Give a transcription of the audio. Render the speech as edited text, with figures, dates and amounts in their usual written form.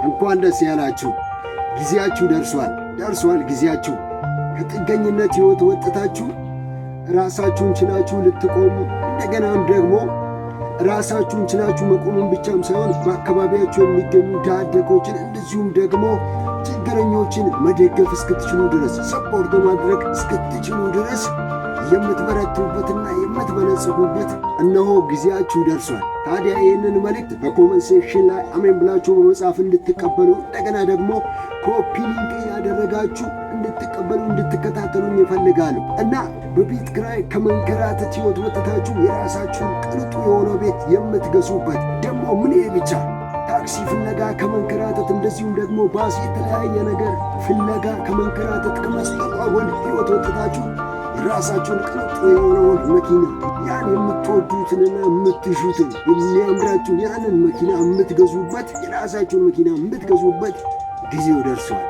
እንኳን ደስ ያላችሁ። ጊዜያችሁ ደርሷል ጊዜያችሁ። ከጥገኝነት ሕይወት ወጥታችሁ ራሳችሁን ችላችሁ ልትቆሙ እንደገናም ደግሞ ራሳችሁን ችላችሁ መቆምን ብቻም ሳይሆን በአካባቢያችሁ የሚገኙ ድሃ አደጎችን እንደዚሁም ደግሞ ችግረኞችን መደገፍ እስክትችሉ ድረስ ሰፖርት ማድረግ እስክትችሉ ድረስ የምትበረቱበትና የምትበለጽጉበት እነሆ ጊዜያችሁ ደርሷል። ታዲያ ይህንን መልእክት በኮመንት ሴክሽን ላይ አሜን ብላችሁ በመጻፍ እንድትቀበሉ እንደገና ደግሞ ኮፒ ሊንክ ያደረጋችሁ እንድትቀበሉ እንድትከታተሉኝ ይፈልጋሉ እና በቤት ኪራይ ከመንከራተት ሕይወት ወጥታችሁ የራሳችሁን ቅንጡ የሆነ ቤት የምትገዙበት ደግሞ ምን ብቻ ታክሲ ፍለጋ ከመንከራተት እንደዚሁም ደግሞ ባስ የተለያየ ነገር ፍለጋ ከመንከራተት ከመስጠቋወል ሕይወት ወጥታችሁ የራሳችሁን ቅንጡ የሆነውን መኪና ያን የምትወዱትንና የምትሹትን የሚያምራችሁ ያንን መኪና የምትገዙበት የራሳችሁን መኪና የምትገዙበት ጊዜው ደርሷል።